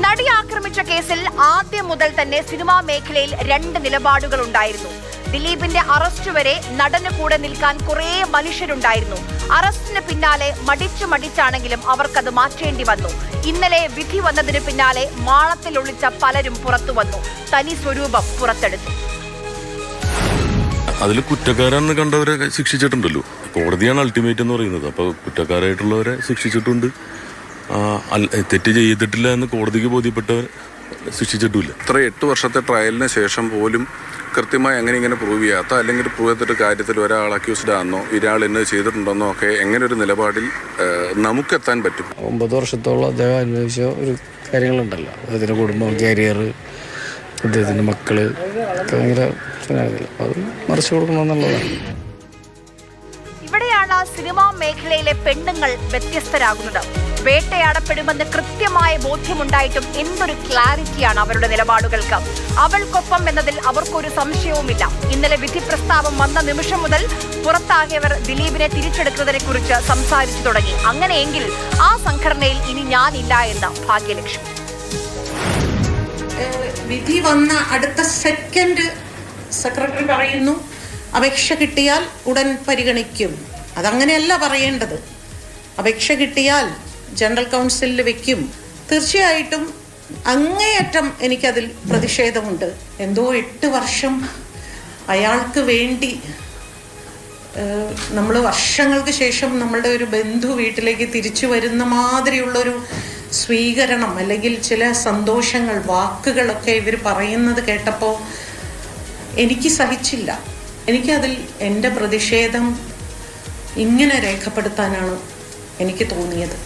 നടി ആക്രമിച്ച കേസിൽ ആദ്യം മുതൽ തന്നെ സിനിമാ മേഖലയിൽ രണ്ട് നിലപാടുകൾ ഉണ്ടായിരുന്നു. ദിലീപിന്റെ അറസ്റ്റ് വരെ നടന് കൂടെ നിൽക്കാൻ കുറേ മനുഷ്യരുണ്ടായിരുന്നു. അറസ്റ്റിന് പിന്നാലെ മടിച്ചാണെങ്കിലും അവർക്കത് മാറ്റേണ്ടി വന്നു. ഇന്നലെ വിധി വന്നതിന് പിന്നാലെ മാളത്തിൽ ഒളിച്ച പലരും പുറത്തു വന്നു, തനി സ്വരൂപം പുറത്തെടുത്തു. അതിൽ കുറ്റക്കാരാണെന്ന് കണ്ടവരെ ശിക്ഷിച്ചിട്ടുണ്ടല്ലോ. കോടതിയാണ് അൾട്ടിമേറ്റ് എന്ന് പറയുന്നത്. അപ്പോൾ കുറ്റക്കാരായിട്ടുള്ളവരെ ശിക്ഷിച്ചിട്ടുണ്ട്. തെറ്റ് ചെയ്തിട്ടില്ല എന്ന് കോടതിക്ക് ബോധ്യപ്പെട്ടവരെ ശിക്ഷിച്ചിട്ടില്ല. ഇത്ര 8 വർഷത്തെ ട്രയലിന് ശേഷം പോലും കൃത്യമായി ഇങ്ങനെ പ്രൂവ് ചെയ്യാത്ത, അല്ലെങ്കിൽ പ്രൂവ് ചെയ്തിട്ട് കാര്യത്തിൽ ഒരാൾ അക്യൂസ്ഡ് ആണെന്നോ ഇയാൾ ഇന്ന് ചെയ്തിട്ടുണ്ടെന്നോ ഒക്കെ എങ്ങനെ ഒരു നിലപാടിൽ നമുക്കെത്താൻ പറ്റും? 9 വർഷത്തോളം അദ്ദേഹം അനുഭവിച്ച ഒരു കാര്യങ്ങളുണ്ടല്ലോ. അദ്ദേഹത്തിൻ്റെ കുടുംബം, കരിയർ, അദ്ദേഹത്തിൻ്റെ മക്കള് ഒക്കെ ഭയങ്കര അത് മറിച്ചു കൊടുക്കണമെന്നുള്ളതാണ്. ഇവിടെയാണ് സിനിമാ മേഖലയിലെ പെണ്ണുങ്ങൾ വ്യത്യസ്തരാകുന്നത്. വേട്ടയാടപ്പെടുമെന്ന് കൃത്യമായ ബോധ്യമുണ്ടായിട്ടും എന്തൊരു ക്ലാരിറ്റിയാണ് അവരുടെ നിലപാടുകൾക്ക്. അവൾക്കൊപ്പം എന്നതിൽ അവർക്കൊരു സംശയവുമില്ല. ഇന്നലെ വിധി പ്രസ്താവം വന്ന നിമിഷം മുതൽ പുറത്താകിയവർ ദിലീപിനെ തിരിച്ചെടുക്കുന്നതിനെ കുറിച്ച് സംസാരിച്ചു തുടങ്ങി. അങ്ങനെയെങ്കിൽ ആ സംഘടനയിൽ ഇനി ഞാനില്ല എന്ന് ഭാഗ്യലക്ഷ്മി. വിധി വന്ന അടുത്ത സെക്കൻഡ് സെക്രട്ടറി പറയുന്നു അപേക്ഷ കിട്ടിയാൽ ഉടൻ പരിഗണിക്കും. അതങ്ങനെയല്ല പറയേണ്ടത്. അപേക്ഷ കിട്ടിയാൽ ജനറൽ കൗൺസിലിൽ വെക്കും. തീർച്ചയായിട്ടും അങ്ങേയറ്റം എനിക്കതിൽ പ്രതിഷേധമുണ്ട്. എന്തോ 8 വർഷം അയാൾക്ക് വേണ്ടി നമ്മൾ വർഷങ്ങൾക്ക് ശേഷം നമ്മളുടെ ഒരു ബന്ധു വീട്ടിലേക്ക് തിരിച്ചു വരുന്ന മാതിരിയുള്ളൊരു സ്വീകരണം, അല്ലെങ്കിൽ ചില സന്തോഷങ്ങൾ, വാക്കുകളൊക്കെ ഇവർ പറയുന്നത് കേട്ടപ്പോൾ എനിക്ക് സഹിച്ചില്ല. എനിക്കതിൽ എൻ്റെ പ്രതിഷേധം ഇങ്ങനെ രേഖപ്പെടുത്താനാണ് എനിക്ക് തോന്നിയത്.